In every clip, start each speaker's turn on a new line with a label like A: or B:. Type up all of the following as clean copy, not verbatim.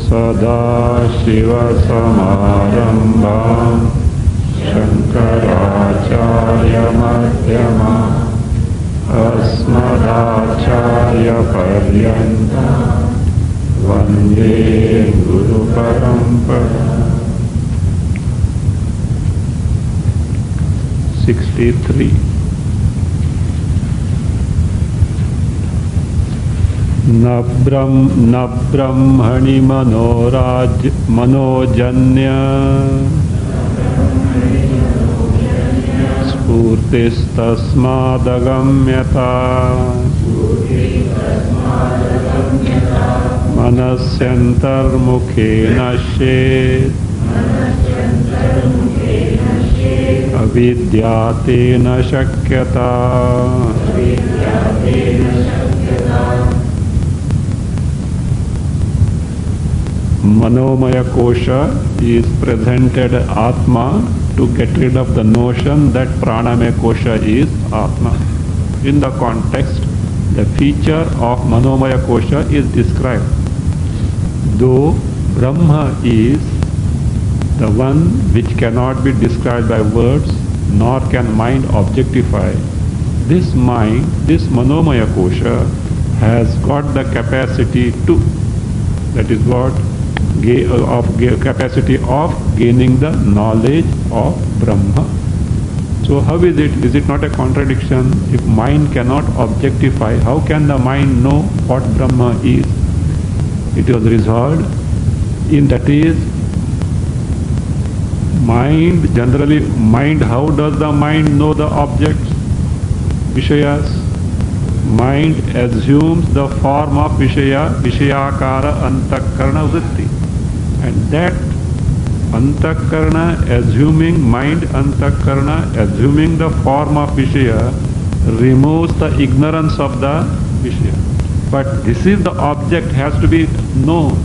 A: सदाशिवसमारम्भां शङ्कराचार्यमध्यमाम् अस्मदाचार्यपर्यन्तं वन्दे गुरुपरम्पराम्। 63. न ब्रह्मणि मनोजन्य स्फूर्तिस्तस्मादगम्यता मनस्यन्तर्मुखेन चेत् अविद्यातेन शक्यता। Manomaya kosha is presented Atma to get rid of the notion that Pranamaya kosha is Atma. In the context, the feature of Manomaya kosha is described. Though Brahma is the one which cannot be described by words, nor can mind objectify, this mind, this Manomaya kosha, has got the capacity to, that is what? Capacity of gaining the knowledge of Brahma. So how is it? Is it not a contradiction? If mind cannot objectify, how can the mind know what Brahma is? It was resolved in that is mind, generally mind, how does the mind know the objects? Vishayas. Mind assumes the form of Vishaya, Vishayakara Antakarana Vritti. And that Antakarana, assuming mind Antakarana, assuming the form of Vishaya, removes the ignorance of the Vishaya. But this is the object has to be known.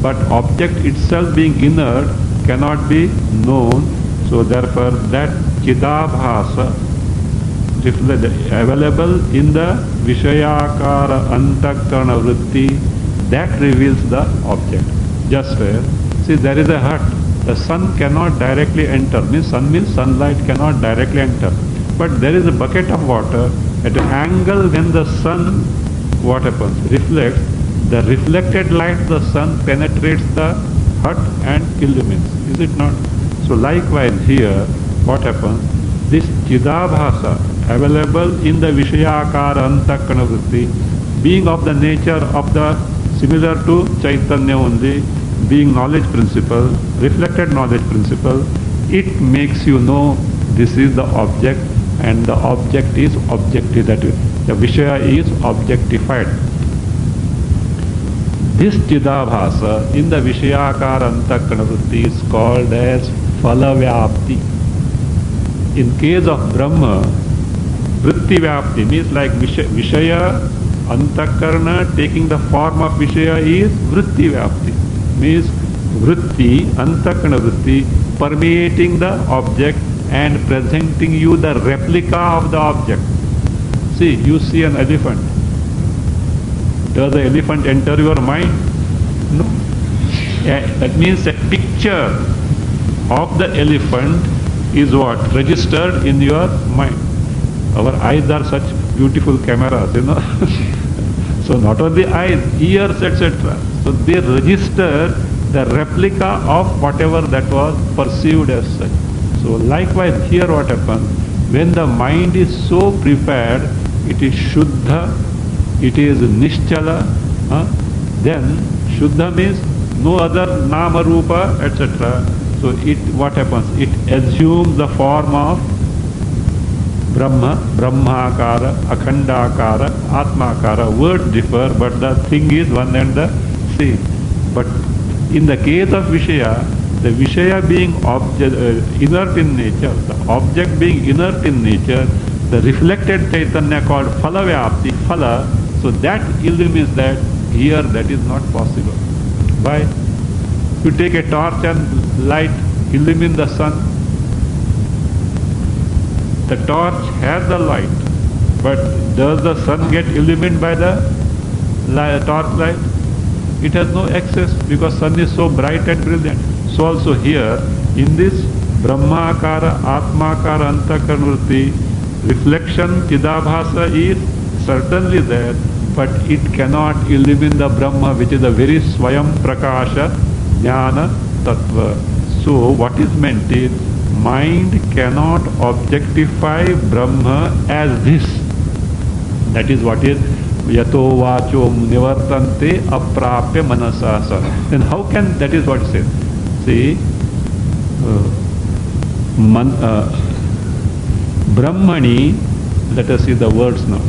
A: But object itself being inert cannot be known. So therefore that Chidabhasa available in the Vishayakara Antakarana Vritti, that reveals the object. Just where, see, there is a hut, the sun cannot directly enter, means sunlight cannot directly enter. But there is a bucket of water, at an angle when the sun, what happens? Reflects, the reflected light of the sun penetrates the hut and illumines, is it not? So likewise here, what happens? This Chidabhasa, available in the Vishayakara Antakarana Vritti, being of the nature of the, similar to Chaitanya only, being knowledge principle, reflected knowledge principle, it makes you know this is the object and the object is objective, that is, the Vishaya is objectified. This Chidabhasa in the Vishayakara Antakarana Vritti is called as Phalavyapti. In case of Brahma, Vritti Vyapti means like Vishaya Antakarana taking the form of Vishaya is Vritti Vyapti. Means Vritti, Antakarana Vritti, permeating the object and presenting you the replica of the object. See, you see an elephant. Does the elephant enter your mind? No. That means a picture of the elephant is what? Registered in your mind. Our eyes are such beautiful cameras, you know. So not only eyes, ears, etc. So they register the replica of whatever that was perceived as such. So likewise here what happens? When the mind is so prepared, it is Shuddha, it is Nischala, then Shuddha means no other Nama Rupa, etc. So it, what happens? It assumes the form of Brahma, Brahmakara, Akhandakara, Atmakara. Words differ, but the thing is one and the same. But in the case of Vishaya, the Vishaya being inert in nature, the object being inert in nature, the reflected Chaitanya called Phalavyapti, Phala, so that illumines that. Here that is not possible. Why? You take a torch and light, illumine the sun. The torch has the light, But does the sun get illumined by the torch light? It has no access because sun is so bright and brilliant. So also here, in this Brahmakara, Atmakara, Antakarana vritti, reflection, Chidabhasa is certainly there, but it cannot illumine the Brahma, which is the very Swayam Prakasha Jnana Tattva. So what is meant is, mind cannot objectify Brahma as this. That is what is Yato Vacho Nivartante Aprapya Manasasa. Then how can, that is what it says. See, Brahmani, let us see the words now.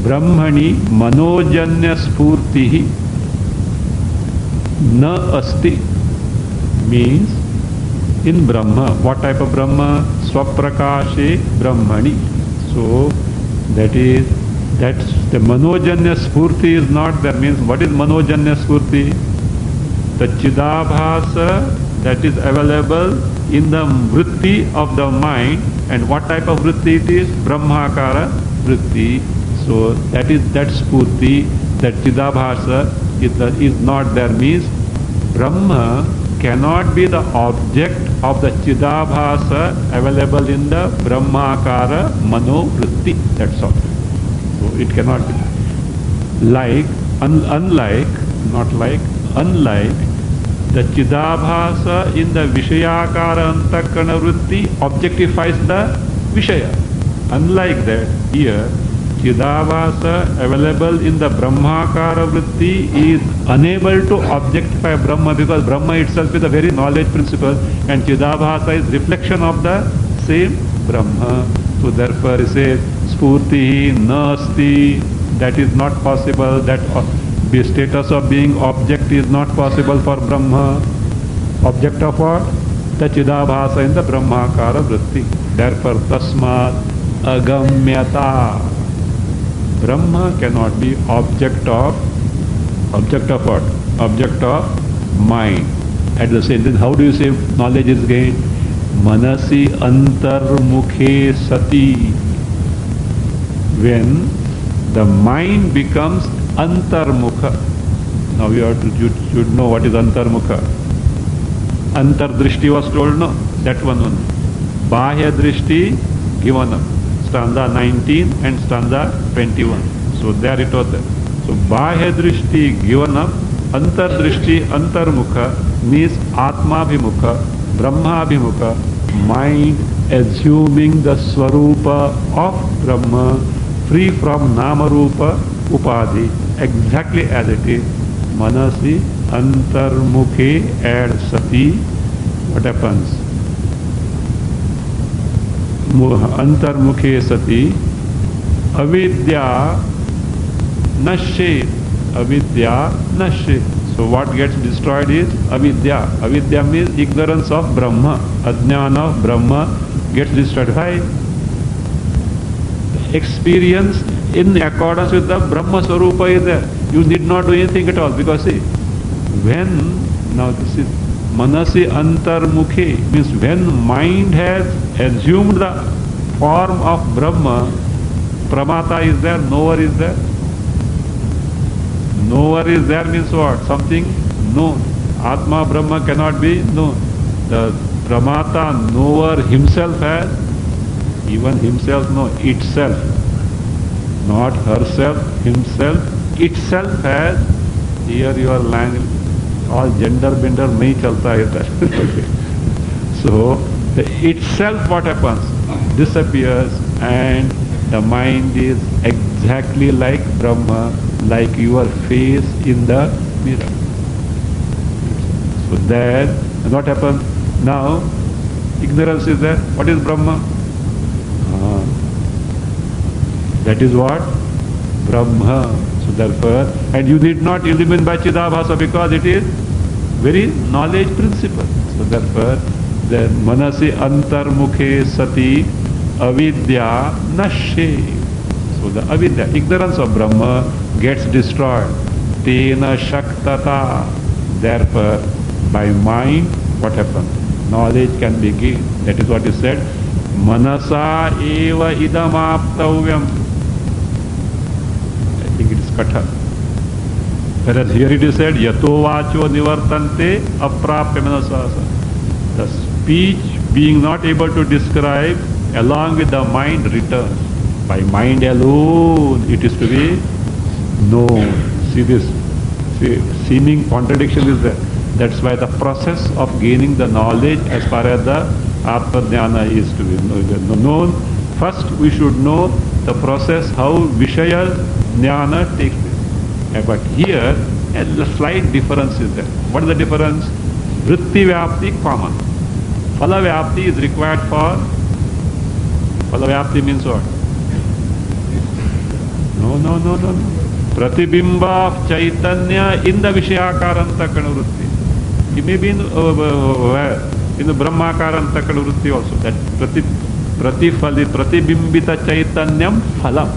A: Brahmani Manojanya Spurtihi Na Asti means in Brahma. What type of Brahma? Swaprakashe Brahmani. So that's the Manojanya Spurti is not there. Means what is Manojanya Spurti? The Chidabhasa that is available in the vritti of the mind. And what type of vritti it is? Brahmakara vritti. So that Spurti, that Chidabhasa is not there. Means Brahma cannot be the object of the Chidabhasa available in the Brahmakara Manovritti. That's all. So it cannot be. Unlike the Chidabhasa in the Vishayakara Antakarana vritti objectifies the Vishaya. Unlike that, here Chidabhasa available in the Brahmakara vritti is unable to objectify Brahma, because Brahma itself is a very knowledge principle and Chidabhasa is reflection of the same Brahma. So therefore he says Spurti Nasti, that is not possible. That the status of being object is not possible for Brahma. Object of what? The Chidabhasa in the Brahmakara vritti. Therefore Tasmat Agamyata. Brahma cannot be object of what? Object of mind. At the same time, how do you say knowledge is gained? Manasi antarmukhe sati. When the mind becomes antarmukha. Now you should know what is antarmukha. Antardrishti was told, no? That one only. Bahya drishti given up. Stanza 19 and stanza 21. So there it was there. So Bahya drishti given up, Antardrishti Antarmukha means Atmabhimukha, Brahmabhimukha, mind assuming the Swarupa of Brahma, free from Namarupa Upadhi, exactly as it is. Manasi Antarmukhe add Sati, what happens? Antarmukhe Sati, Avidya Nashe. Avidya Nashe. So what gets destroyed is Avidya. Avidya means ignorance of Brahma. Ajnana of Brahma gets destroyed. Why? Experience in accordance with the Brahma Swarupa is there. You need not do anything at all, because see, when, now this is Manasi Antarmukhe, means when mind has assumed the form of Brahma, Pramata is there, knower is there. Knower is there means what? Something known. Atma Brahma cannot be known. The Pramata, knower himself has, even himself, no, itself. Not herself, himself, itself has. Here your language, all gender bender nahi chalta hai. So the itself, what happens? Disappears, and the mind is exactly like Brahma, like your face in the mirror. So that, what happens? Now, ignorance is there. What is Brahma? That is what? Brahma. So therefore, and you need not illumine by Chidabhasa, because it is very knowledge principle. So therefore, the Manasi Antarmukhe Sati Avidya Nashe. So the Avidya, ignorance of Brahma, gets destroyed. Tena Shaktata. Therefore, by mind, what happens? Knowledge can be gained. That is what is said. Manasa eva idam aptavyam. katha. Whereas here it is said, yato vacho nivartante aprapya manasasa. The speech being not able to describe along with the mind returns. By mind alone it is to be known. See this seeming contradiction is there. That's why the process of gaining the knowledge as far as the Atma Jnana is to be known. First we should know the process how Vishaya Jnana takes place. But here a slight difference is there. What is the difference? Vritti Vyapti common. Phala Vyapti is required for. Phala Vyapti means what? No. Pratibimba of Chaitanya in the Vishyakarantaka Vritti. It may be in the Brahmakarantaka Vritti also. That Pratibimbita Chaitanyam Phalam.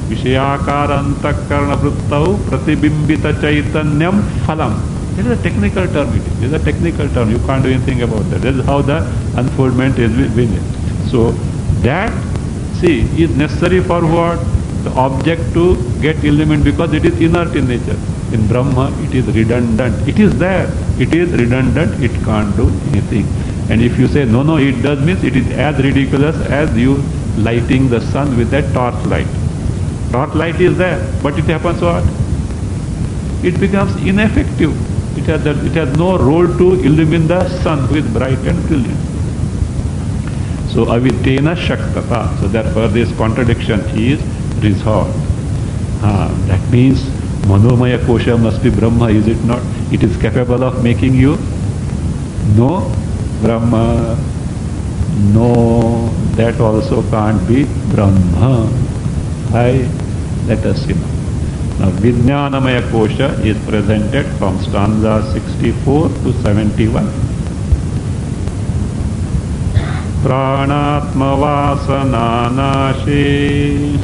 A: Vishyakarantaka Vrittau Pratibimbita Chaitanyam Phalam. This is a technical term. This is a technical term. You can't do anything about that. This is how the unfoldment is within. So that, see, is necessary for what? The object to get illumined, because it is inert in nature. In Brahma, it is redundant. It is there. It is redundant. It can't do anything. And if you say, no, it does, means it is as ridiculous as you lighting the sun with that torch light. Torch light is there, but it happens what? It becomes ineffective. It has no role to illumine the sun with bright and brilliant. So aviddena shaktata. So therefore this contradiction is resolved. That means Manomaya Kosha must be Brahma, is it not? It is capable of making you know Brahma. No, that also can't be Brahma. Let us see now. Now Vijnanamaya Kosha is presented from stanza 64 to 71. Pranatma vasana nashe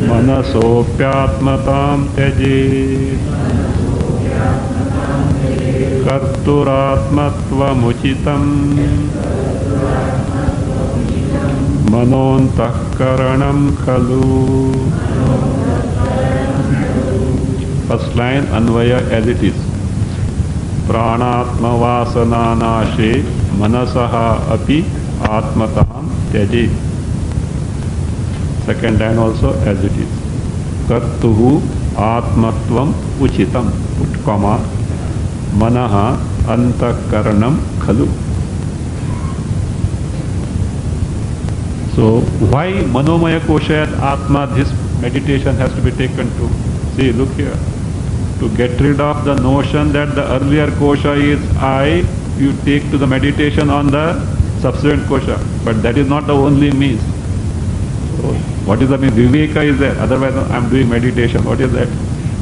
A: Manasopyatmatam tyaje Karturatmatvamuchitam Manontahkaranam khalu. First line Anvaya as it is. Pranatma vasana nashe manasaha api atmatam tyaje. Second line also as it is. Kartuhu atmatvam uchitam. Put comma. Manaha antakaranam khalu. So why Manomaya Kosha and Atma, this meditation has to be taken to? See, look here. To get rid of the notion that the earlier Kosha is I, you take to the meditation on the subsequent Kosha. But that is not the only means. So what is the means? Viveka is there. Otherwise I am doing meditation. What is that?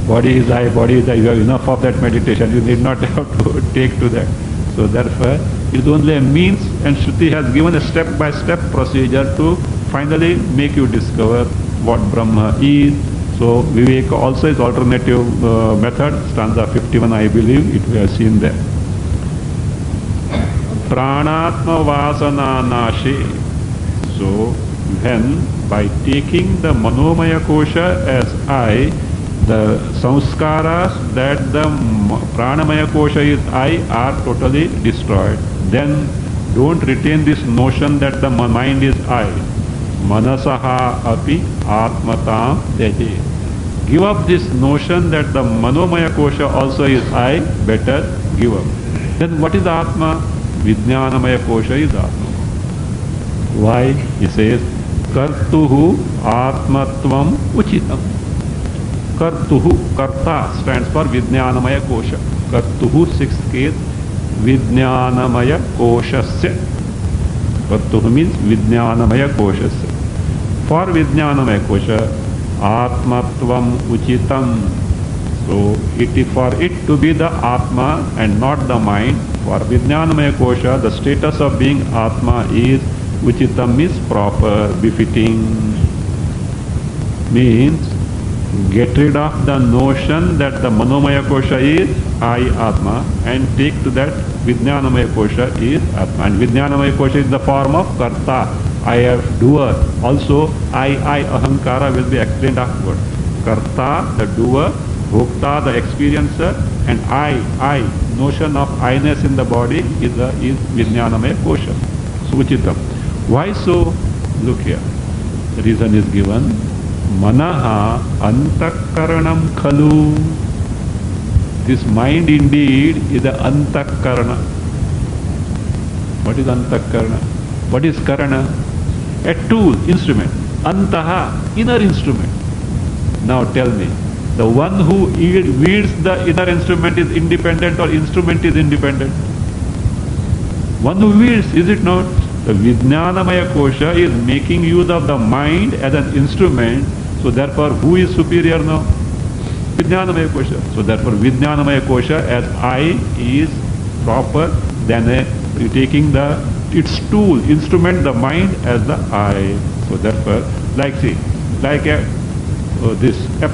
A: Body is I, body is I. You have enough of that meditation. You need not have to take to that. So therefore, it is only a means, and Shruti has given a step-by-step procedure to finally make you discover what Brahma is. So Viveka also is alternative method. Stanza 51, I believe, it we have seen there. Pranatma vasana nashe. So when by taking the Manomaya Kosha as I, the samskaras that the Pranamaya Kosha is I are totally destroyed. Then don't retain this notion that the mind is I. Manasaha api atmatam tyaje. Give up this notion that the Manomaya Kosha also is I, better give up. Then what is Atma? Vijnanamaya Kosha is Atma. Why? He says, Kartuhu atmatvam uchitam. Kartuhu, Karta stands for Vijnanamaya Kosha. Kartuhu, sixth case, Vijnanamaya Koshasya. Kartuhu means Vijnanamaya Koshasya. For Vijnanamaya Kosha, Atmatvam Uchitam. So it is for it to be the Atma and not the mind. For Vijnanamaya Kosha, the status of being Atma is Uchitam is proper, befitting. Means get rid of the notion that the Manomaya Kosha is I Atma and take to that Vijnanamaya Kosha is Atma. And Vijnanamaya Kosha is the form of Karta. I am doer. Also, I, ahankara will be explained afterward. Karta, the doer, bhokta, the experiencer, and I, notion of I-ness in the body is Vijnanamaya Kosha. Suchitam. Why so? Look here. The reason is given. Manaha antakaranam khalu. This mind indeed is the antakarana. What is antakarana? What is karana? A tool, instrument. Antaha, inner instrument. Now tell me, the one who wields the inner instrument is independent or instrument is independent? One who wields, is it not? The Vijnanamaya Kosha is making use of the mind as an instrument. So therefore, who is superior now? Vijnanamaya Kosha. So therefore, Vijnanamaya Kosha as I is proper than taking its tool, instrument, the mind as the I. So therefore, like a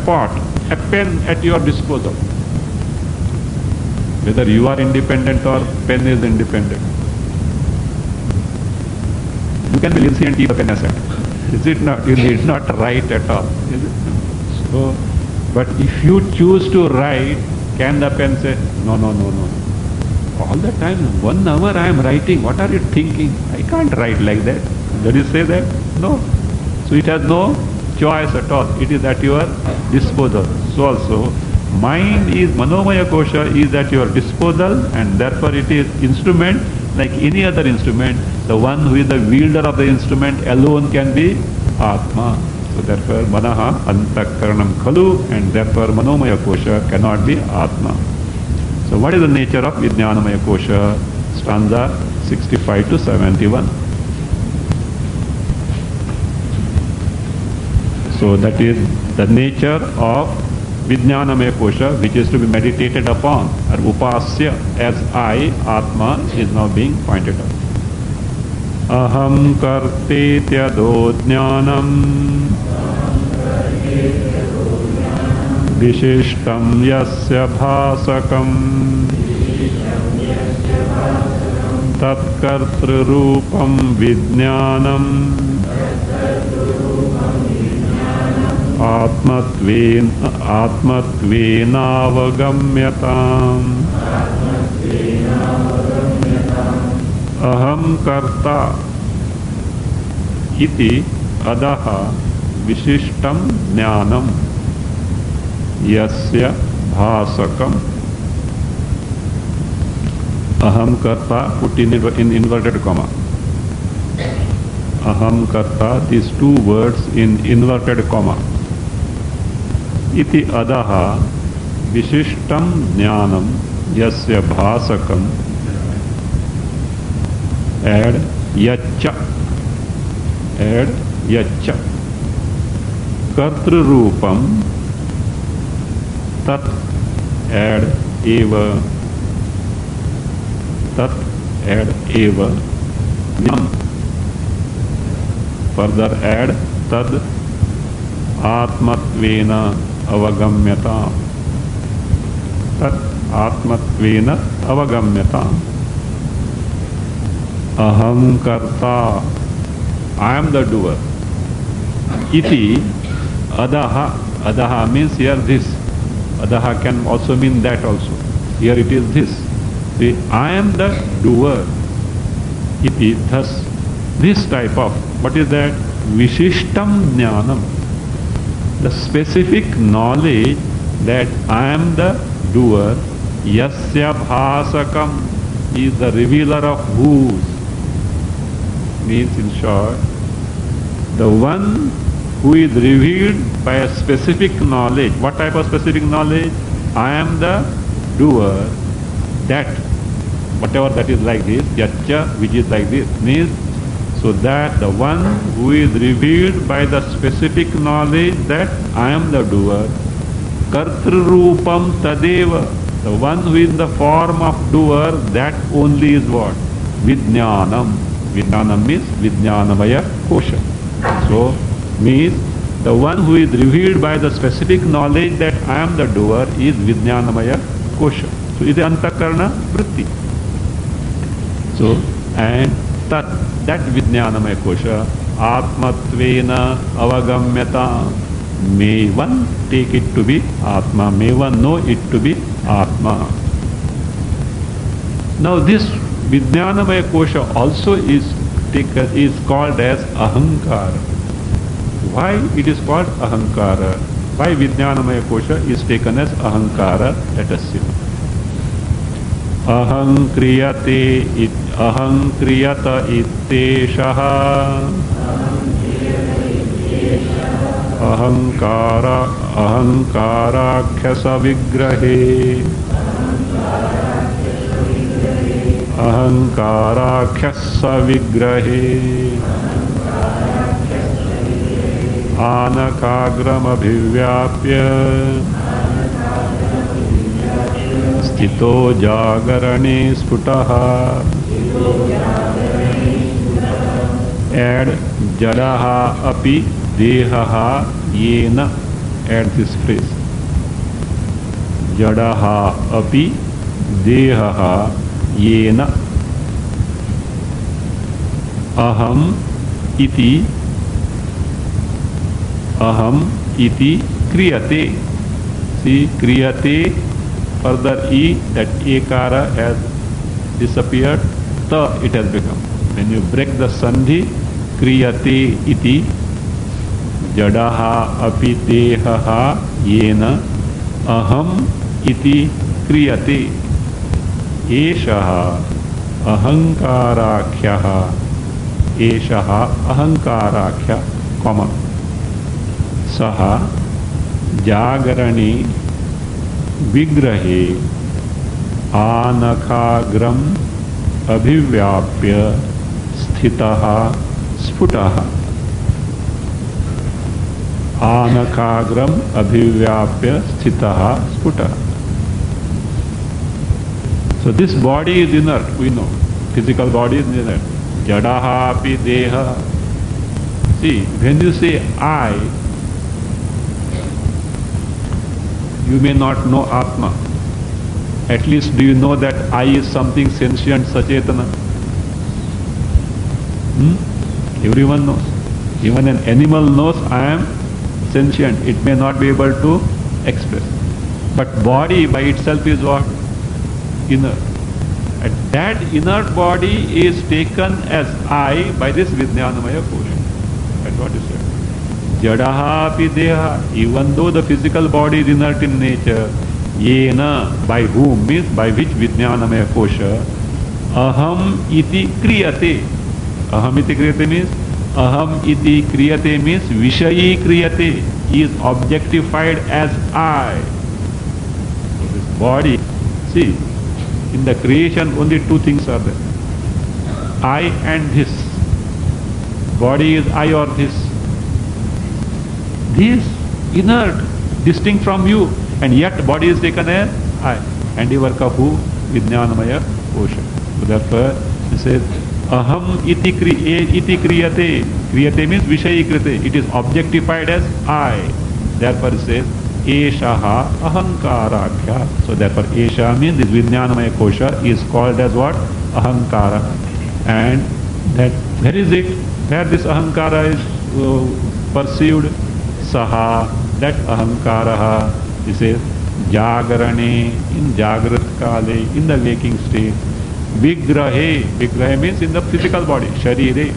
A: pot, a pen at your disposal. Whether you are independent or pen is independent. You can be lazy and keep a pen aside. Is it not? You need not write at all. Is it? So, but if you choose to write, can the pen say, no. All the time, 1 hour I am writing. What are you thinking? I can't write like that. Does it say that? No. So it has no choice at all. It is at your disposal. So also, mind is, Manomaya Kosha is at your disposal, and therefore it is instrument like any other instrument. The one who is the wielder of the instrument alone can be Atma. So therefore, Manaha Antakaranam Khalu, and therefore Manomaya Kosha cannot be Atma. So what is the nature of Vijnanamaya Kosha? Stanza 65 to 71. So that is the nature of Vijnanamaya Kosha, which is to be meditated upon, or Upasya, as I, Atma, is now being pointed out. Aham kartetyado jnanam Vishishtam yasya bhasakam Tatkartru rupam vijnanam Atmatvenavagamyatam. Aham karta iti adaha vishishtam jnanam yasya bhasakam. Aham karta, put in inverted comma. Aham karta, these two words in inverted comma. Iti adaha vishishtam jnanam yasya bhasakam. Add yacha. Kartru rupam tat. Add eva. Tat. Add eva. Jnanam. Further add tad atmatvena avagamyata. Tad atmatvena avagamyata. Aham karta, I am the doer. Iti adaha. Adaha means here this. Adaha can also mean that also. Here it is this. See, I am the doer. Iti, thus, this type of, what is that? Vishishtam jnanam. The specific knowledge that I am the doer. Yasya bhasakam is the revealer of whose. Means in short, the one who is revealed by a specific knowledge. What type of specific knowledge? I am the doer. That, whatever that is like this, yacha, which is like this, means so that the one who is revealed by the specific knowledge that I am the doer, kartru rupam tadeva, the one who is the form of doer, that only is what? Vijnanam. Vijnanam means Vijnanamaya Kosha. So, means the one who is revealed by the specific knowledge that I am the doer is Vijnanamaya Kosha. So, it is Antakarana Vritti. So, and that Vijnanamaya Kosha Atmatvena avagamyata. May one take it to be Atma. May one know it to be Atma. Now this Vijnanamaya Kosha also is called as Ahankara. Why it is called Ahankara? Why Vijnanamaya Kosha is taken as Ahankara? Let us see. Ahankriyata itteshaha ahankarakhya vigrahe ahankarakhya vigrahe anakagram abhivyapya स्थितो जागरणे स्फुटः. Add jadaha api dehaha yena. Add this phrase. Jadaha api dehaha yena. Aham iti kriyate. See, kriyate. Further E, that Ekara has disappeared, Ta it has become. When you break the Sandhi, Kriyate iti, Jadaha api dehaha yena, Aham iti kriyate, Eshaha ahankarakhyaha, Eshaha ahankarakhya, comma, Saha jagarani विग्रहे आनखाग्रम अभिव्याप्य स्थितः स्फुटः. आनखाग्रम अभिव्याप्य स्थितः स्फुटः. So this body is inert, we know. Physical body is inert. Jadaha api deha. See, when you say I, you may not know Atma. At least do you know that I is something sentient, Sachetana? Everyone knows. Even an animal knows I am sentient. It may not be able to express. But body by itself is what? Inert. And that inert body is taken as I by this Vijnanamaya Kosha. That's what is said. Jadaha api deha, even though the physical body is inert in nature, yena, by whom, means by which Vijnanamaya Kosha, aham iti kriyate. Aham iti kriyate means, aham iti kriyate means, vishayi kriyate, is objectified as I. So this body, see, in the creation only two things are there. I and this. Body is I or this. This inert, distinct from you, and yet body is taken as I. Handiwork of who? Vijnanamaya Kosha. So therefore, he says, aham iti kriyate. Kriyate means vishayi kriyate. It is objectified as I. Therefore, he says, eshaha ahankarakhya. So therefore, esha means this Vijnanamaya Kosha is called as what? Ahankara. And that, where is it? Where this ahankara is perceived? Saha, that ahankaraha, he says, jagarane, in jagrat kale, in the waking state. Vigrahe, vigrahe means in the physical body. Sharire,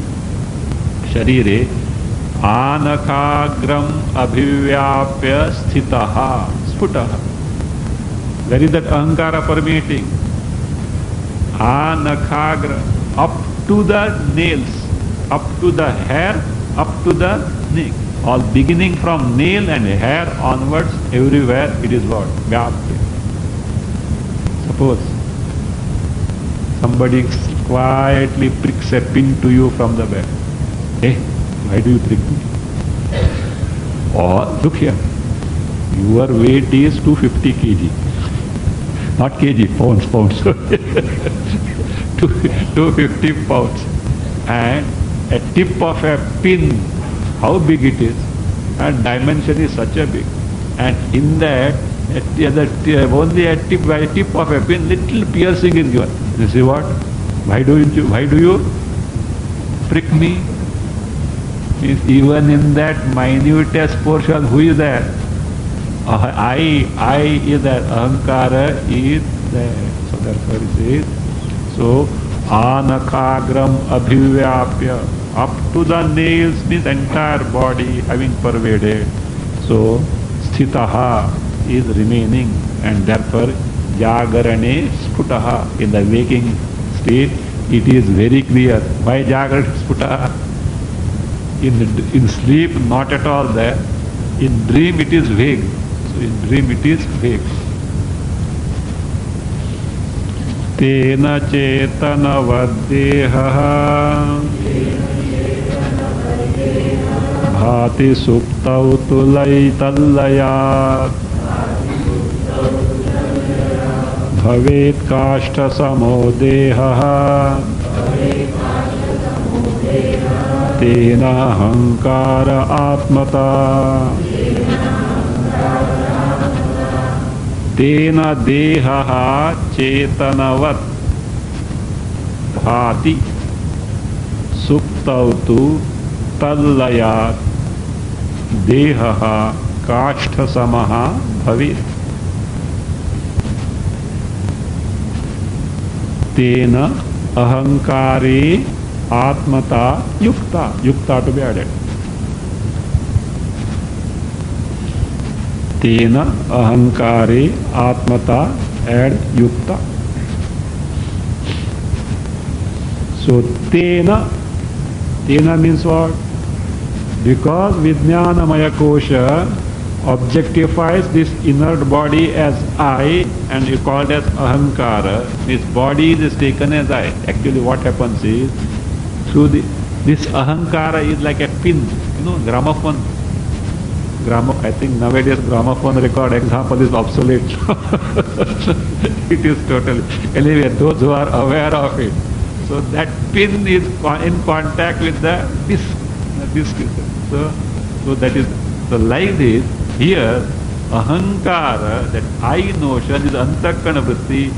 A: anakagram abhivyapya sthitaha, sputaha. There is that ahankara permeating. Anakagra, up to the nails, up to the hair, up to the neck. All beginning from nail and hair onwards, everywhere it is what? Vyapti. Suppose somebody quietly pricks a pin to you from the back. Hey, why do you prick me? Or, look here, your weight is 250 kg. Not kg, pounds. 250 pounds. And a tip of a pin, how big it is, and dimension is such a big, and in that only a tip of a pin, little piercing is given. You see what? Why do you prick me? Means even in that minutest portion, who is there? I is there. Ahankara is there. So therefore it says, so anakagram abhivyapya, up to the nails means entire body having pervaded. So sthitaha is remaining, and therefore jagarane sputaha, in the waking state it is very clear. Why jagarane sputaha? In sleep not at all there. In dream it is vague. So in dream it is vague. Tena chetana vaddeha bhati suptau tulai tallayat bhavet kashta samodeha tena hankara atmata tena deha chetanavat bhati suptautu tallayat deha kashtha samaha bhavet tena ahankare atmata yukta to be added. Tena ahankare atmata, add yukta. So tena means what? Because Vijnanamaya Kosha objectifies this inert body as I, and you call it as ahankara. This body is taken as I. Actually what happens is, through this ahankara is like a pin, gramophone. I think nowadays gramophone record example is obsolete. It is totally. Anyway, those who are aware of it. So that pin is in contact with the disc. So that is, so like this, here ahankara, that I notion is antakkana vritti.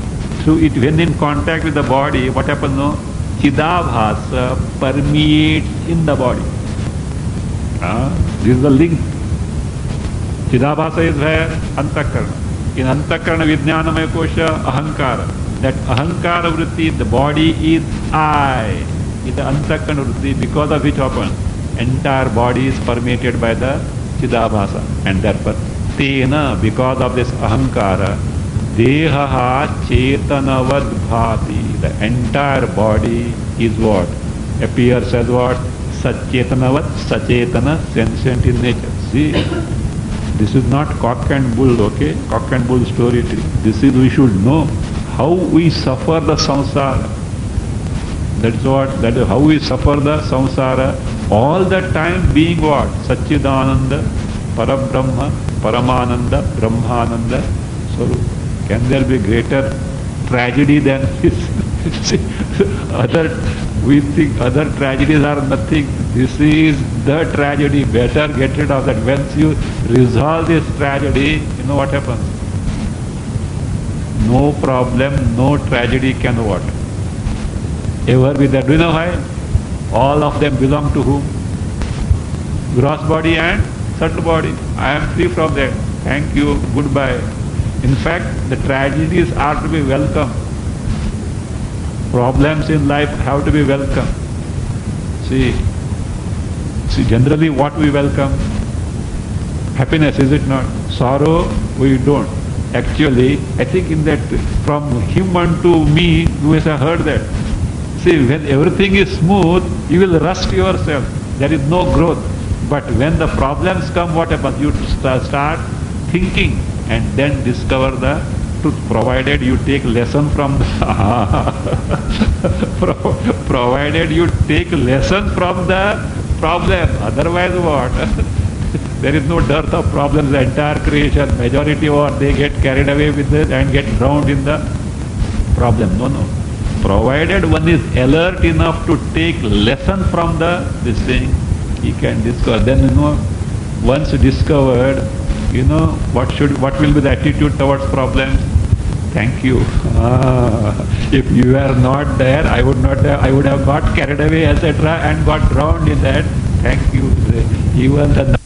A: Through it, when in contact with the body, what happens? No, chidabhasa permeates in the body. This is the link. Chidabhasa is where? Antakarana. In Antakarana Vijnanamaya Kosha, ahankara. That ahankara vritti, the body is I. Is the Antakarana vritti, because of which happens entire body is permeated by the Chidabhasa. And therefore, tena, because of this ahankara, deha chetanavad bhati. The entire body is what? Appears as what? Satchetanavat, sachetana, sentient in nature. See? This is not cock and bull, okay? Cock and bull story. This is, we should know how we suffer the samsara. That's what, that is how we suffer the samsara. All the time being what? Satchidananda, Parabrahma, Paramananda, Brahmananda. So can there be greater tragedy than this? We think other tragedies are nothing. This is the tragedy. Better get rid of that. Once you resolve this tragedy, you know what happens? No problem, no tragedy can what? Ever be there. Do you know why? All of them belong to whom? Gross body and subtle body. I am free from that. Thank you, goodbye. In fact, the tragedies are to be welcome. Problems in life have to be welcome. See, generally what we welcome? Happiness, is it not? Sorrow, we don't. Actually, I think in that, from him unto me, you must have heard that. See, when everything is smooth, you will rust yourself. There is no growth. But when the problems come, what happens? You start thinking and then discover the truth, provided you take lesson from the provided you take lesson from the problem. Otherwise what? There is no dearth of problems. The entire creation, majority, or they get carried away with it and get drowned in the problem. No. Provided one is alert enough to take lesson from this thing, he can discover. Then once discovered, what will be the attitude towards problems? Thank you. If you were not there, I would have got carried away, etc., and got drowned in that. Thank you. Even the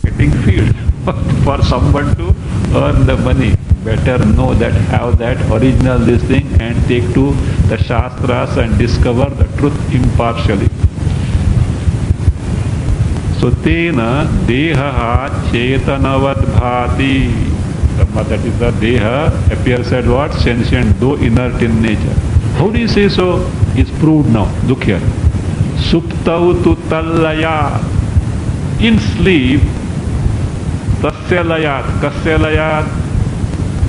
A: getting field for someone to earn the money. Better know that, have that original this thing and take to the Shastras and discover the truth impartially. So tena deha chetanavad bhati. That is the deha appears as what? Sentient, though inert in nature. How do you say so? Is proved now. Look here. Suptau tu tallayat. In sleep, tasya layat. Kasya layat?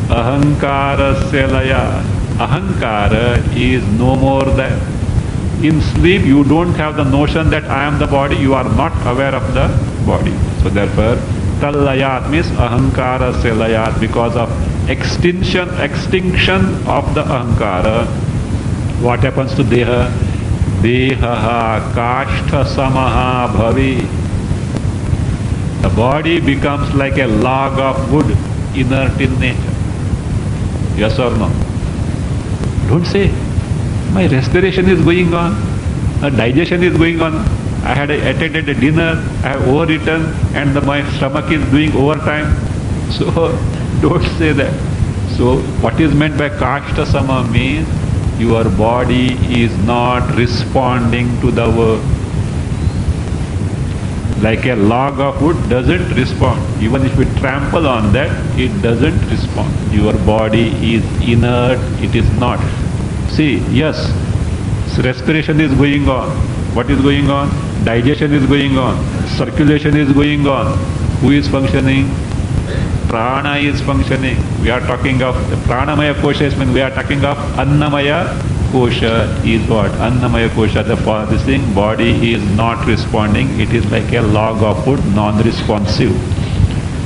A: Ahankarasya layat. Ahankara is no more than. In sleep, you don't have the notion that I am the body. You are not aware of the body. So therefore, tallayat means ahankara selayat, because of extinction of the ahankara. What happens to deha? Deha kashtha samaha bhavi. The body becomes like a log of wood, inert in nature. Yes or no? Don't say, my respiration is going on, digestion is going on, I had attended a dinner, I have overeaten, and my stomach is doing overtime. So don't say that. So what is meant by kashta sama means your body is not responding to the work. Like a log of wood doesn't respond. Even if we trample on that, it doesn't respond. Your body is inert, it is not. See, yes, respiration is going on. What is going on? Digestion is going on. Circulation is going on. Who is functioning? Prana is functioning. We are talking of the Pranamaya Kosha, means we are talking of Annamaya Kosha is what? Annamaya Kosha, this thing, body is not responding. It is like a log of wood, non-responsive.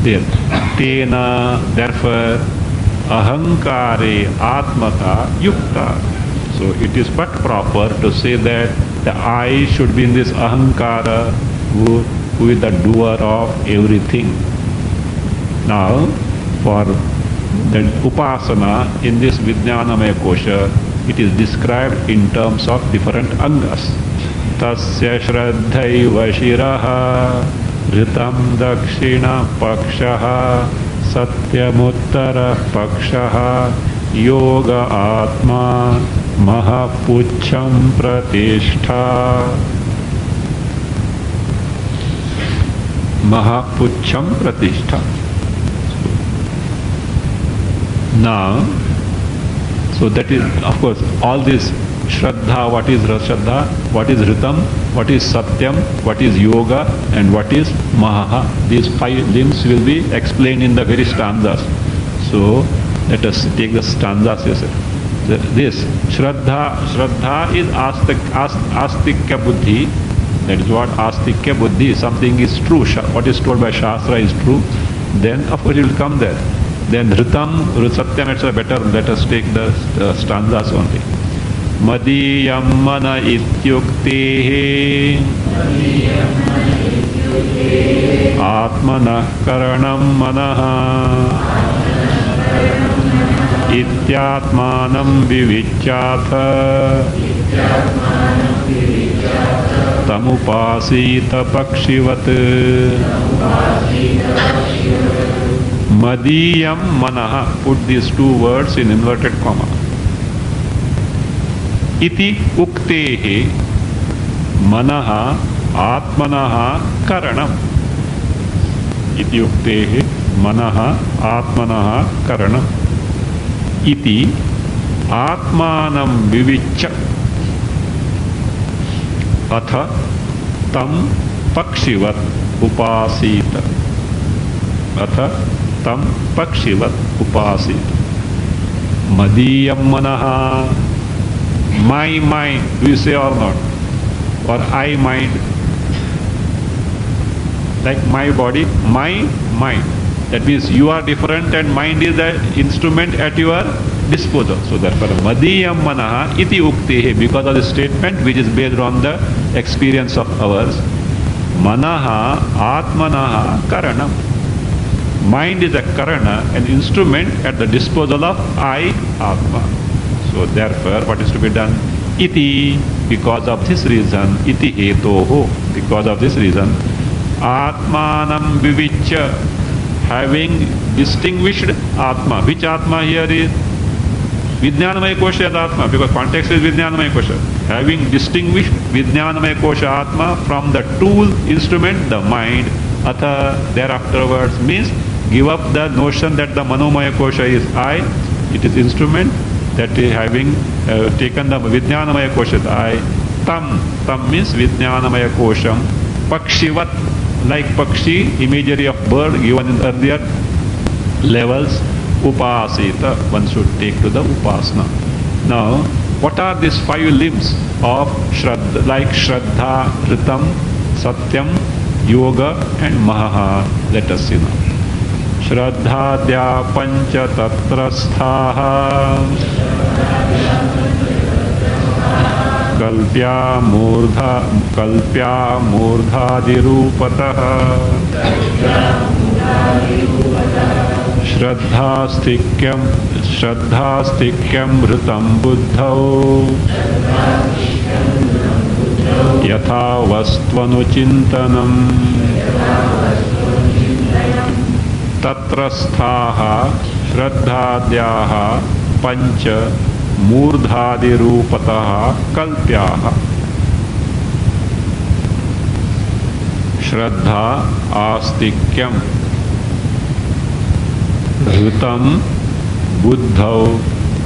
A: There. Tena, therefore, ahankare atmata yukta. So it is but proper to say that the I should be in this ahankara, who is the doer of everything. Now, for the upasana in this Vijnanamaya Kosha, it is described in terms of different angas. Tasya shraddhaiva shiraha, ritam dakshina pakshaha, satyamuttara pakshaha, yoga atma, mahapucham pratishtha. Mahapucham pratishtha. Now, so that is, of course, all this Shraddha, what is Shraddha, what is Ritam, what is Satyam, what is Yoga, and what is Maha. These 5 limbs will be explained in the very stanzas. So, let us take the stanzas. This Shraddha is Astikya Buddhi. That is what Astikya Buddhi. Something is true. What is told by Shastra is true. Then, of course, it will come there. Then Ritam, Satyam, etc. Better let us take the stanzas only. Madiyam mana ityuktehe Atmana karanam manaha Ityatmanam vivichyatha Tamupasita pakshivat Madiyam manaha. Put these 2 words in inverted comma. Iti uktehe manaha atmanaha karanam. Iti uktehe manaha atmanaha karanam. Iti atmanam vivichya atha tam pakshivat upasita. Atha tam pakshivat upasita. Madiyam manaha. My mind, do you say or not? Or I mind? Like my body, my mind. That means you are different and mind is the instrument at your disposal. So therefore, Madiyam manaha iti uktehe, because of the statement which is based on the experience of ours. Manaha Atmanaha Karanam. Mind is a karana, an instrument at the disposal of I, Atma. So therefore, what is to be done? Iti, because of this reason, iti hetoho, because of this reason, Atmanam vivichya, having distinguished Atma. Which Atma here is? Vijnanamaya Kosha is Atma, because context is Vijnanamaya Kosha. Having distinguished Vijnanamaya Kosha Atma from the tool, instrument, the mind, atha, thereafterwards means give up the notion that the Manomaya Kosha is I, it is instrument, that is having taken the Vijnanamaya Kosha is I. Tam means Vijnanamaya Kosham, Pakshivat, like Pakshi, imagery of bird given in earlier levels, Upasita, one should take to the Upasana. Now, what are these 5 limbs of Shraddha, like Shraddha, Ritam, Satyam, Yoga and Mahaha? Let us see now. Shraddhadya pancha tatrasthaha kalpya murdhadirupataha Shraddhastikyam Ritam Buddhau Yatha Vastvanuchintanam Tatrasthaha Shraddhadyaha Pancha Murdhadirupataha Kalpyaha. Shraddha Astikyam Ritam Buddhau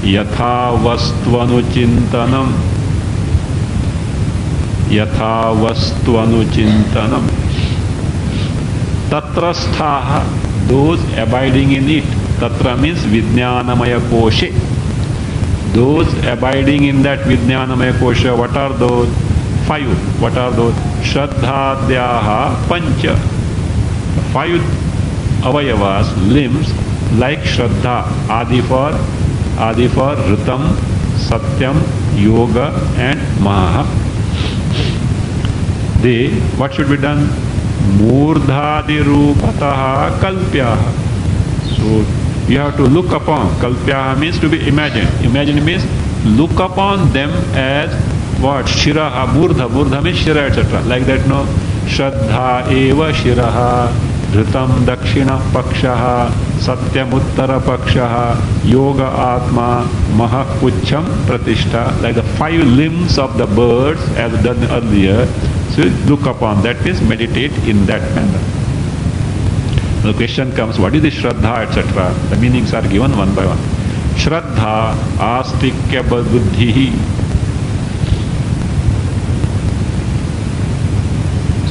A: Yatha Vastvanuchintanam Tatrasthaha, those abiding in it. Tatra means Vijnanamaya Koshe. Those abiding in that Vijnanamaya Kosha, what are those? 5. What are those? Shraddhadyaha Pancha. 5 avayavas, limbs, like Shraddha, Adi for Ritam, Satyam, Yoga and Maha. They, what should be done? Murdhadirupataha Kalpyaha. So you have to look upon. Kalpyaha means to be imagined. Imagine means look upon them as what? Shiraha, Murdha means Shira, etc. Like that, no? Shraddha eva Shiraha, Ritam Dakshina Pakshaha, Satyam Uttara Pakshaha, Yoga Atma, Mahapucham Pratishtha, like the 5 limbs of the birds as done earlier. So look upon, that means meditate in that manner. The question comes, what is the Shraddha, etc.? The meanings are given one by one. Shraddha Astikya Buddhihi.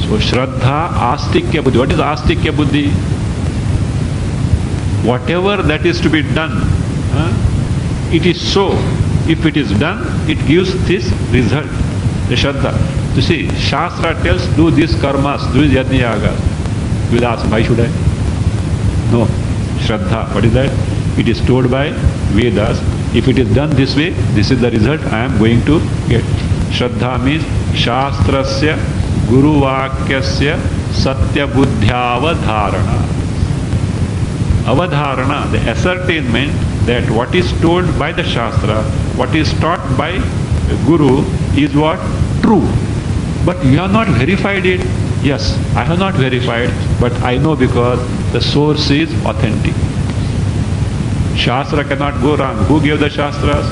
A: So Shraddha Astikya Buddhi. What is Astikya Buddhi? Whatever that is to be done, it is so. If it is done, it gives this result. The Shraddha. You see, Shastra tells, do these karmas, do these yajna yagas. You will ask, why should I? No. Shraddha, what is that? It is told by Vedas. If it is done this way, this is the result I am going to get. Shraddha means Shastrasya Guru Vakyasya Satya Buddhyavadharana. Avadharana, the ascertainment that what is told by the Shastra, what is taught by Guru is what? True. But you have not verified it. Yes, I have not verified, but I know because the source is authentic. Shastra cannot go wrong. Who gave the Shastras?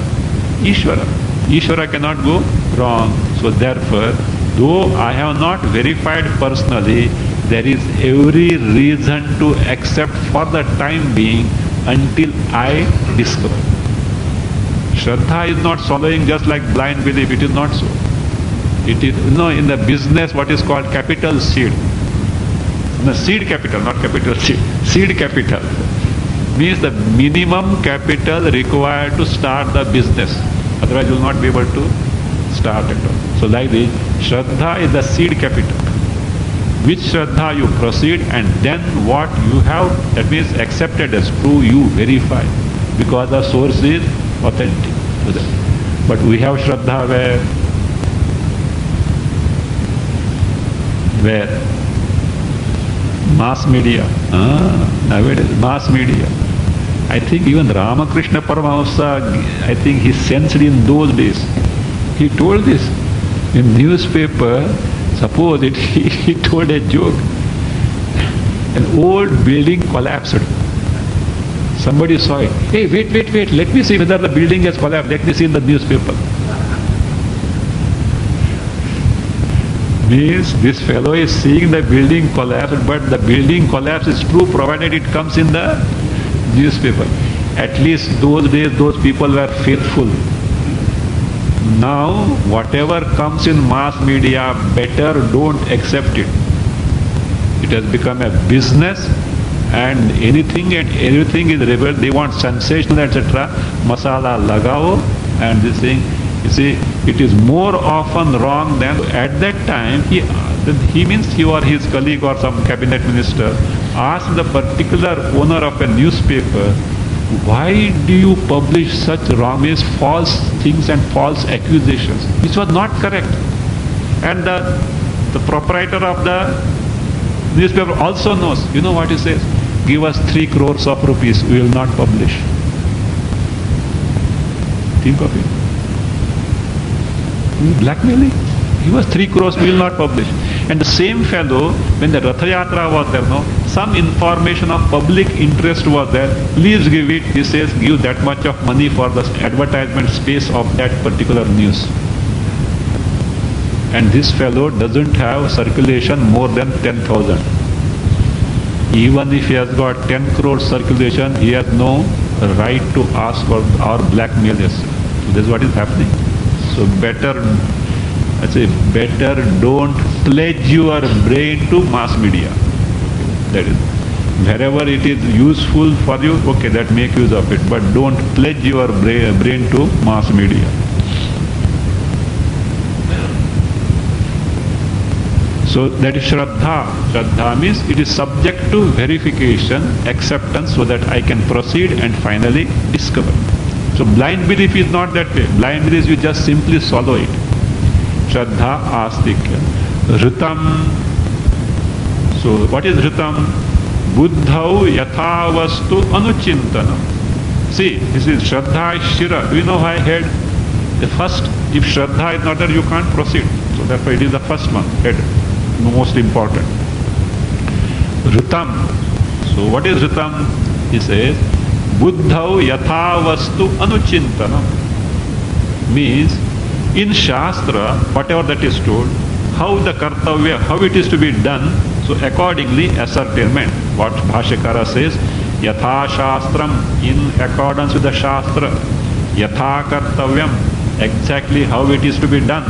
A: Ishvara. Ishvara cannot go wrong. So therefore, though I have not verified personally, there is every reason to accept for the time being until I discover. Shraddha is not following just like blind belief. It is not so. It is, in the business what is called capital seed. No, seed capital, not capital seed. Seed capital means the minimum capital required to start the business. Otherwise you will not be able to start at all. So like this, Shraddha is the seed capital. With Shraddha you proceed, and then what you have, that means accepted as true, you verify. Because the source is authentic. But we have Shraddha where Mass media. Nowadays, mass media. I think even Ramakrishna Paramahamsa, I think he sensed in those days. He told this in newspaper. Suppose he told a joke. An old building collapsed. Somebody saw it. Hey, wait. Let me see whether the building has collapsed. Let me see in the newspaper. Means this fellow is seeing the building collapse, but the building collapse is true provided it comes in the newspaper. At least those days those people were faithful. Now whatever comes in mass media, better don't accept it. It has become a business, and anything and everything is rebel. They want sensational, etc. Masala lagao, and this thing. You see, it is more often wrong than at that time. He means he or his colleague or some cabinet minister asked the particular owner of a newspaper, why do you publish such wrong, false things and false accusations, which was not correct. And the proprietor of the newspaper also knows. You know what he says? Give us 3 crores of rupees, we will not publish. Think of it. Blackmailing. He was 3 crores, we will not publish. And the same fellow, when the Ratha Yatra was there, some information of public interest was there, please give it. He says, give that much of money for the advertisement space of that particular news. And this fellow doesn't have circulation more than 10,000. Even if he has got 10 crore circulation, he has no right to ask for or blackmail us. So this is what is happening. So better don't pledge your brain to mass media. That is, wherever it is useful for you, okay, that make use of it. But don't pledge your brain to mass media. So that is Shraddha. Shraddha means it is subject to verification, acceptance, so that I can proceed and finally discover. So blind belief is not that way. Blind belief, you just simply swallow it. Shraddha Astikya. Ritam. So what is Ritam? Buddhau yathavastu anuchintanam. See, this is Shraddha is Shira. Do you know why head? The first, if Shraddha is not there, you can't proceed. So therefore it is the first one, head. Most important. Ritam. So what is Ritam? He says, Buddhau yathavastu anuchintanam. Means, in Shastra, whatever that is told, how the kartavya, how it is to be done, so accordingly ascertainment. What Bhashyakara says, Yatha Shastram, in accordance with the Shastra, Yatha Kartavyam, exactly how it is to be done.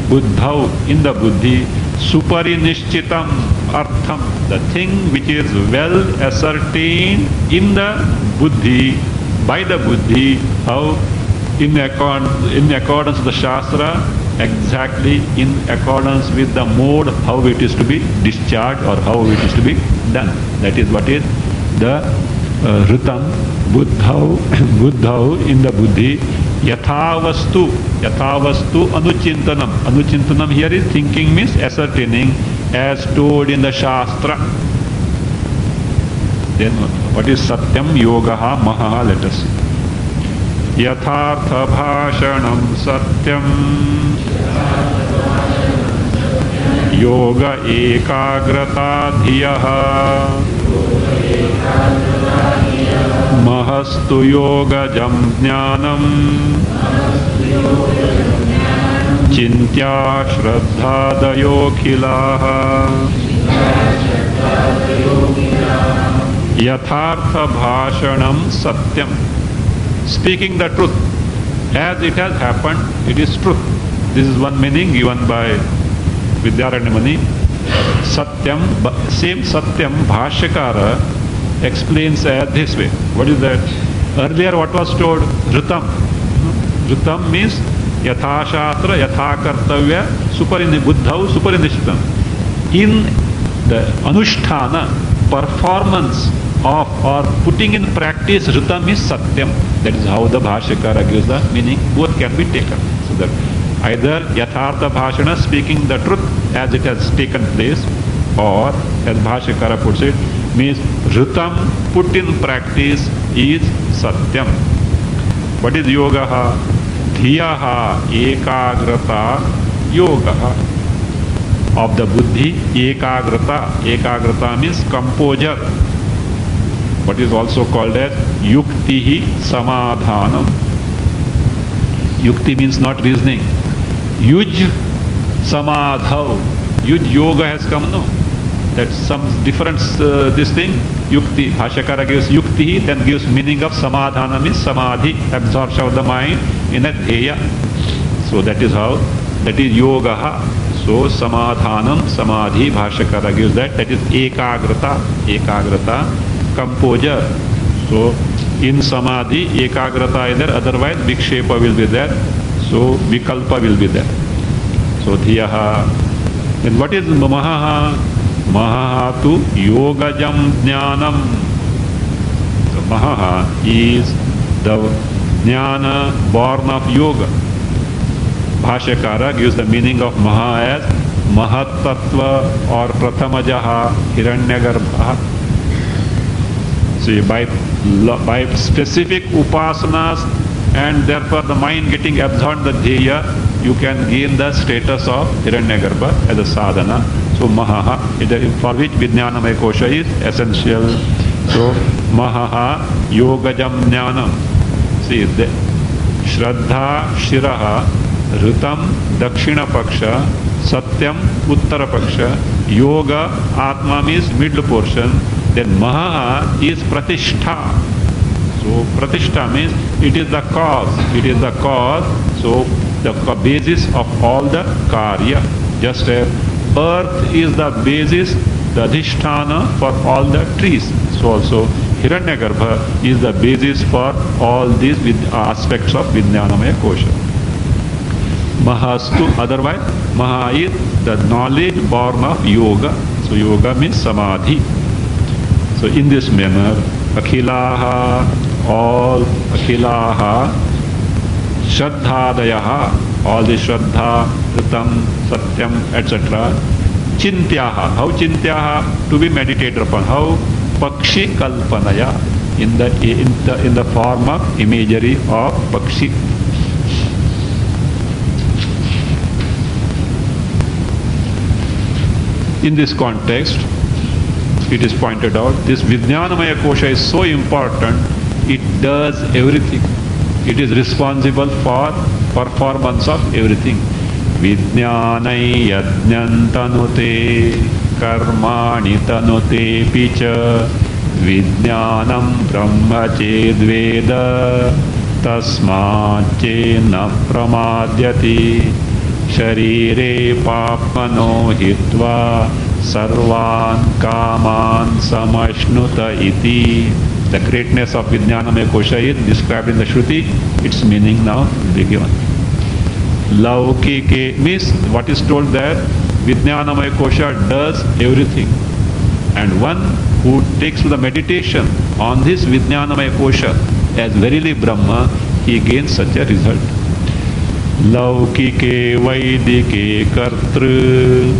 A: Buddhau, in the Buddhi, Suparinishchitam Artham, the thing which is well ascertained in the Buddhi, by the Buddhi, how in accordance with the Shastra, exactly in accordance with the mode how it is to be discharged or how it is to be done. That is what is the Ritam, Buddhau in the Buddhi, Yathavastu Anuchintanam. Anuchintanam here is thinking, means ascertaining as told in the Shastra. Then what is Satyam Yogaha Maha? Let us see. Yathartha Bhashanam Satyam Yoga Ekagrata Dhiyaha Mahastu Yoga Jam Jnanam Chintya Shraddha Dayokhilaha Yathartha Bhashanam Satyam. Speaking the truth. As it has happened, it is truth. This is one meaning given by Vidyaranya Muni. Satyam, same Satyam, Bhashyakara explains as this way. What is that? Earlier what was told? Ritam. Ritam means Yatha Shastra, Yatha Kartavya, Buddhau, Suparinishtam. In the Anusthana, performance of or putting in practice, Ritam is Satyam. That is how the Bhashyakara gives the meaning. Both can be taken. So that either Yathartha Bhashana, speaking the truth as it has taken place, or as Bhashyakara puts it, means Ritam put in practice is Satyam. What is Yogaha? Dhiyaha ekagrata yogaha. Of the buddhi, ekagrata. Ekagrata means composure. What is also called as yuktihi samadhanam. Yukti means not reasoning. Yuj samadhav. Yuj yoga has come, no? That's some difference, this thing. Yukti. Bhashyakara gives yukti, then gives meaning of samadhana means samadhi, absorption of the mind in a dheya. So that is how, that is yogaha. So samadhanam, samadhi, Bhashyakara gives that. That is ekagrata. Ekagrata, composure. So in samadhi, ekagrata is there, otherwise vikshepa will be there. So vikalpa will be there. So dhiyaha. And what is mahaha? Mahaha tu yogajam jnanam. So mahaha is the jnana born of yoga. Bhashyakara gives the meaning of maha as mahat tattva or prathamajaha hiranyagarbha. See, by specific upasanas and therefore the mind getting absorbed in the dheya, you can gain the status of hiranyagarbha as a sadhana. So mahaha, for which Vijnanamaya Kosha is essential. So mahaha yogajam jnanam. See, the Shraddha Shiraha, Ritam Dakshina Paksha, Satyam Uttara Paksha, Yoga Atma means middle portion, then Mahaha is Pratishtha. So Pratishtha means it is the cause, it is the cause, so the basis of all the Karya. Just as earth is the basis, the Adhisthana for all the trees. So also Hiranyagarbha is the basis for all these aspects of Vijnanamaya Kosha. Mahastu, otherwise Maha is the knowledge born of yoga. So yoga means samadhi. So in this manner, Akhilaha, all Akhilaha, Shraddhadayaha, all the Shraddha, Ritam, Satyam, etc. Chintyaha, how Chintyaha? To be meditated upon. How? Pakshi Kalpanaya, in the form of imagery of Pakshi. In this context, it is pointed out, this Vijnanamaya Kosha is so important, it does everything. It is responsible for performance of everything. Vijnanai yajnantanute karmani tanute picha Vijnanam brahma chedveda tasmat chena pramadyati Sharire papano hitva sarvan kaman samashnuta iti. The greatness of Vijnanamaya Kosha is described in the Shruti. Its meaning now will be given. Laukike means what is told there, Vijnanamaya Kosha does everything. And one who takes to the meditation on this Vijnanamaya Kosha as verily Brahma, he gains such a result. Laukike Vaidike Kartru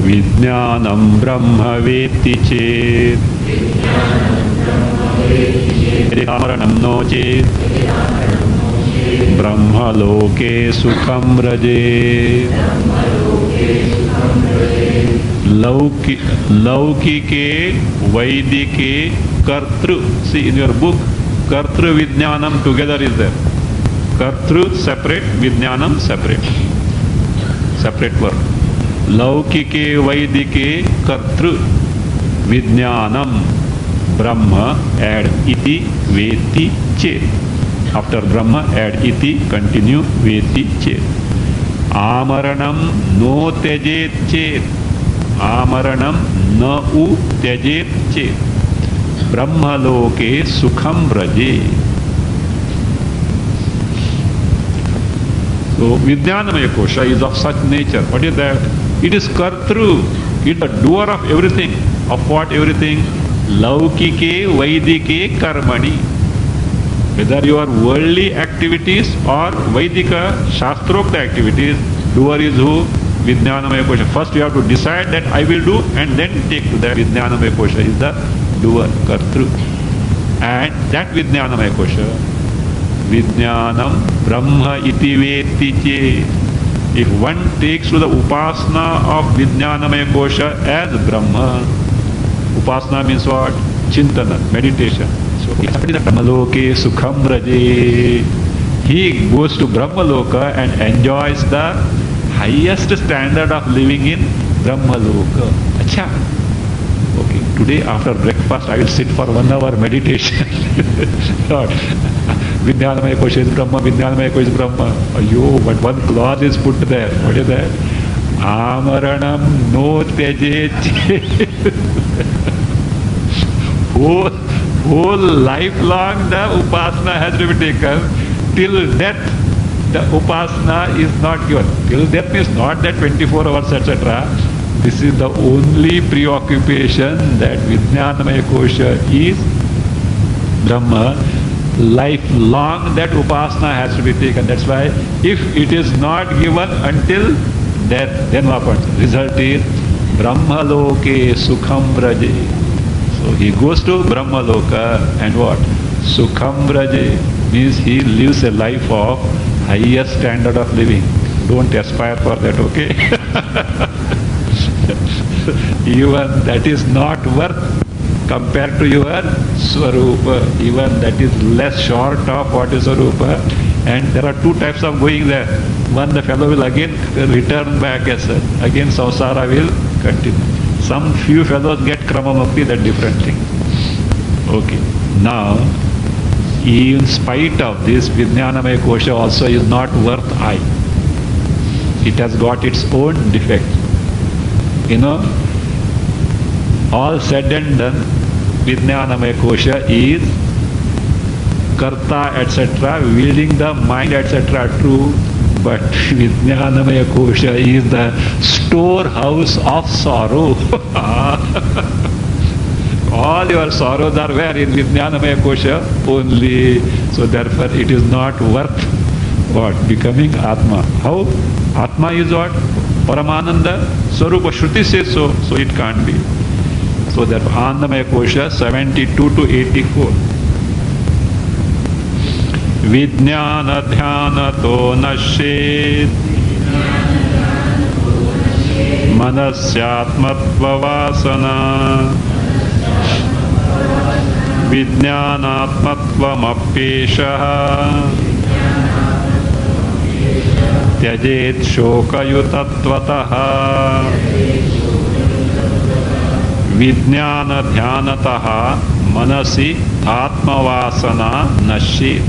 A: Vijnanam Brahma Veti Chet Amaranam No Chet Brahma Loke Sukham Raje. Laukike Vaidike Kartru. See in your book, Kartru Vijnanam together is there. Kartru separate, Vijnanam separate. Separate word. Laukike Vaidike Kartru Vijnanam Brahma add iti veti chet. After Brahma add iti, continue veti chet. Amaranam no tejet chet. Amaranam na u tejet chet. Brahma loke sukham raje. So Vijnanamaya Kosha is of such nature. What is that? It is Kartru. It is the doer of everything. Of what everything? Laukike Vaidike Karmani. Whether you are worldly activities or Vaidika Shastrokta activities, doer is who? Vijnanamaya Kosha. First you have to decide that I will do and then take to that. Vijnanamaya Kosha is the doer, Kartru. And that Vijnanamaya Kosha, Vijnanam Brahma iti veti che. If one takes to the Upasana of Vijnanamaya Kosha as Brahma, Upasana means what? Chintana, meditation. So Brahmaloke Sukham Raje. He goes to Brahmaloka and enjoys the highest standard of living in Brahmaloka. Acha. Okay, today after breakfast I will sit for 1 hour meditation. Vijnanamaya Kosha is Brahma, Vijnanamaya Kosha is Brahma. Ayyo, but one clause is put there. What is that? Amaranam no teje. Whole lifelong the Upasana has to be taken. Till death, the Upasana is not given. Till death means not that 24 hours, etc. This is the only preoccupation that Vijnanamaya Kosha is Brahma. Lifelong that Upasana has to be taken. That's why if it is not given until death, then what happens? Result is Brahmaloke Sukham Braje. So he goes to Brahmaloka and what? Sukham Braje means he lives a life of highest standard of living. Don't aspire for that, okay? Even that is not worth compared to your Swarupa. Even that is less short of what is Swarupa. And there are two types of going there. One, the fellow will again return back as again samsara will continue. Some few fellows get Krama Mukti, that different thing. Okay. Now, in spite of this, Vijnanamaya Kosha also is not worth I. It has got its own defect. You know, all said and done, Vijnanamaya Kosha is Karta, etc., wielding the mind, etc., true. But Vijnanamaya Kosha is the storehouse of sorrow. All your sorrows are where? In Vijnanamaya Kosha only. So therefore it is not worth what? Becoming Atma. How? Atma is what? Paramananda. Swarupa Shruti says so. So it can't be. So therefore Annamaya Kosha 72 to 84. Vijnana dhyana to nashet manasyatmatva vasana Vijnanatmatvam apeshaha Tyajet shokayutattvataha Vijnana dhyanataha manasi atmavasana nashet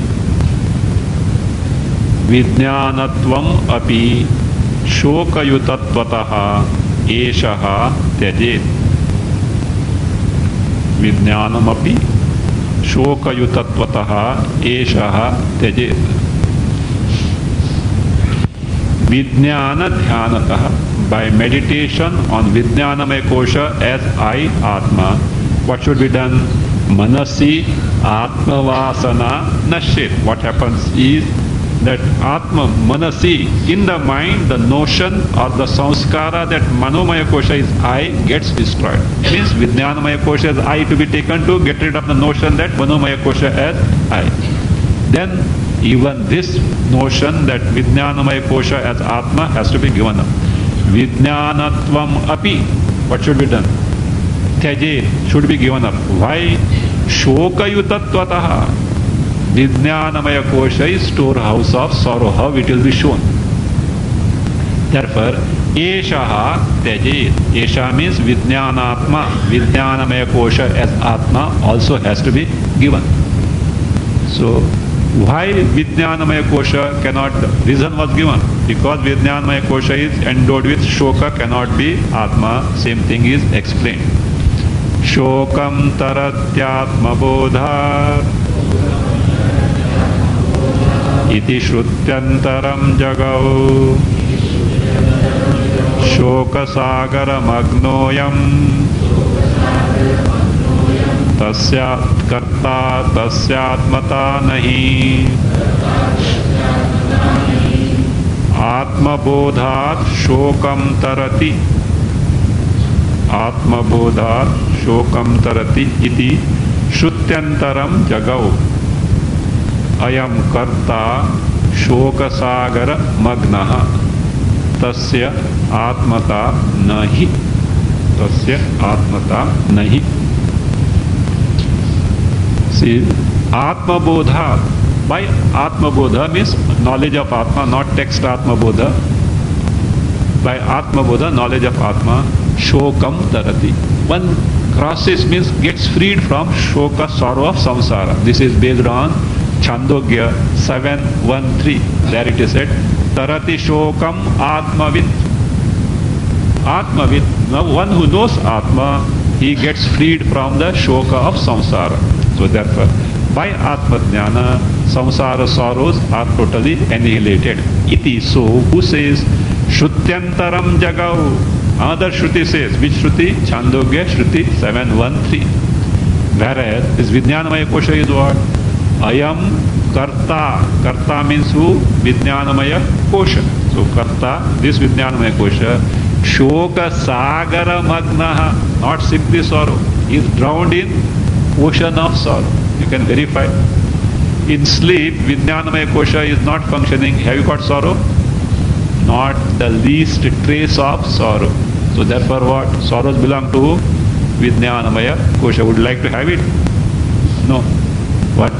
A: Vijnanatvam api shokayutattvataha eshaha tyajet Vijnanam api shokayutattvataha eshaha tyajet Vijnana dhyanataha. By meditation on Vijnanamaya Kosha as I, Atma, what should be done? Manasi Atmavasana Nashit. What happens is that Atma, Manasi, in the mind, the notion or the samskara that Manomaya Kosha is I gets destroyed. Means Vijnanamaya Kosha as I to be taken to get rid of the notion that Manomaya Kosha as I. Then even this notion that Vijnanamaya Kosha as Atma has to be given up. Vijnanatvam api. What should be done? Tyajet should be given up. Why? Shokayutattvataha. Vijnanamaya Kosha is storehouse of sorrow. How it will be shown? Therefore, eshaha tyajet. Esha means Vijnanatma. Vijnanamaya Kosha as Atma also has to be given. So, why Vijnanamaya Kosha cannot? Reason was given. Because Vijnanamaya Kosha is endowed with shoka, cannot be Atma. Same thing is explained. Shokam taratyatma bodhat iti shrutyantaram jagau shoka sagaram agnoyam tasyat karta tasyatmata nahi आत्मबोधात् शोकं तरति, आत्मबोधात् शोकं तरति इति श्रुत्यंतरम जगौ, अयम कर्ता शोकसागर मग्नः, तस्य आत्मता नहि, तस्य आत्मता नहि। See, Atmabodha, by Atmabodha means knowledge of Atma, not text Atmabodha. By Atmabodha, knowledge of Atma, Shokam Tarati. One crosses means gets freed from Shoka, sorrow of samsara. This is based on Chandogya 7.1.3. There it is said, Tarati Shokam Atmavit. Atmavit, now one who knows Atma, he gets freed from the Shoka of samsara. So therefore, by Atma Jnana, samsara sorrows are totally annihilated. Iti, so who says, Shrutyantaram Jagau. Another Shruti says, which Shruti? Chandogya Shruti 7.1.3. Whereas this Vijnanamaya Kosha is what? Ayam Karta. Karta means who? Vijnanamaya Kosha. So Karta, this Vijnanamaya Kosha, Shoka Sagara Magnaha, not simply sorrow, is drowned in ocean of sorrow. You can verify. In sleep, Vijnanamaya Kosha is not functioning. Have you got sorrow? Not the least trace of sorrow. So therefore what? Sorrows belong to Vijnanamaya Kosha. Would you like to have it? No. What?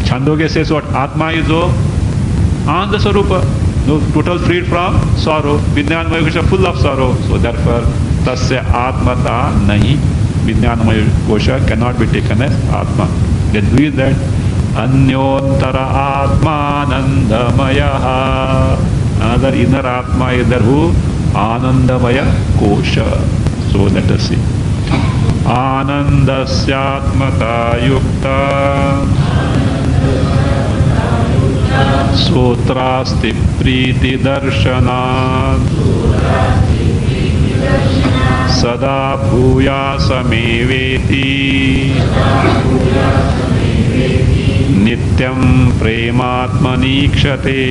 A: Chandogya says what? Atma is Ananda Sarupa. No, total freed from sorrow. Vijnanamaya Kosha full of sorrow. So therefore, tasya atmata nahi. Vijnanamaya Kosha cannot be taken as Atma. Then who is that? Anyontara Atmanandamaya. Another inner Atma is there who? Anandamaya Kosha. So let us see. Anandasyatmata yukta Sotrasti priti darshanat Sada bhuyasameveti Nityam prematmanikshate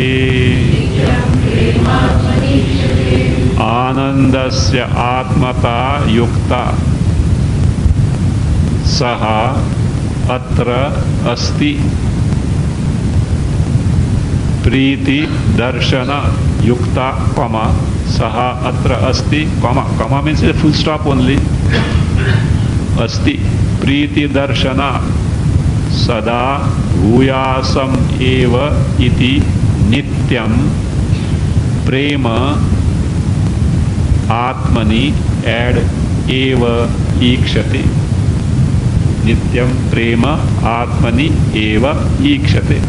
A: Anandasya atmata yukta Saha atra asti Priti darshana yukta comma Saha atra asti comma. Comma means a full stop only. Asti priti darshana sada bhuyasam eva iti nityam prema atmani add eva ikshate. Nityam prema atmani eva ikshate.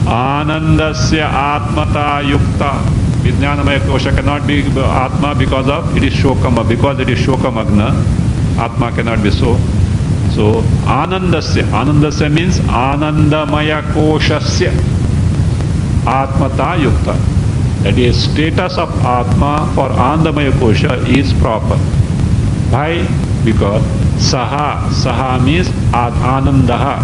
A: Anandasya atmata yukta. Vijnanamaya Kosha cannot be Atma because of it is Shokama. Because it is Shokamagna, Atma cannot be so. So Anandasya. Anandasya means Anandamaya Koshasya Atmata Yukta. That is status of Atma for Anandamaya Kosha is proper. Why? Because Saha. Saha means Anandaha.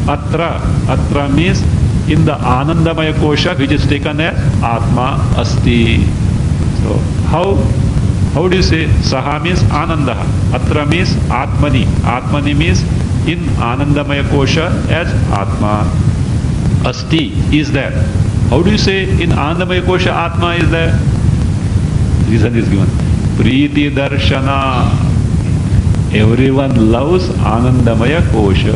A: Atra means in the Anandamaya Kosha which is taken as Atma Asti. So how do you say Saha means Anandaha? Atra means Atmani. Atmani means in Anandamaya Kosha as Atma. Asti is there. How do you say in Anandamaya Kosha Atma is there? Reason is given. Priti Darshana. Everyone loves Anandamaya Kosha.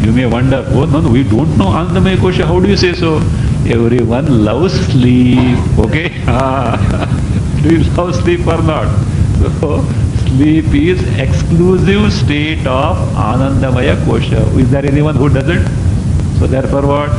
A: You may wonder, oh no, we don't know Anandamaya Kosha. How do you say so? Everyone loves sleep. Okay? Do you love sleep or not? So, sleep is exclusive state of Anandamaya Kosha. Is there anyone who doesn't? So therefore what?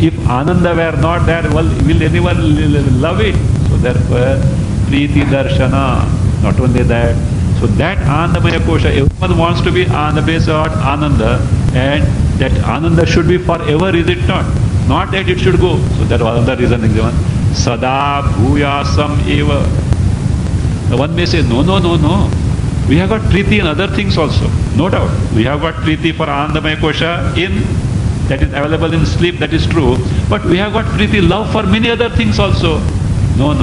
A: If Ananda were not there, well, will anyone love it? So therefore, Priti Darshana. Not only that. So that Anandamaya Kosha, everyone wants to be on the basis of Ananda, and that Ananda should be forever, is it not? Not that it should go. So that was another reason given. Sada bhuyasam eva. The one may say, no. We have got Priti in other things also. No doubt. We have got Priti for Anandamaya Kosha in that is available in sleep, that is true. But we have got priti, love for many other things also. No.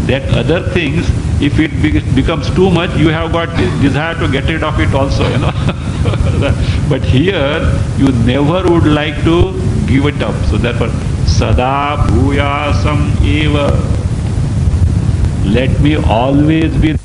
A: That other things, if it becomes too much, you have got this desire to get rid of it also, you know. But here, you never would like to give it up. So therefore, sada bhuyasam eva. Let me always be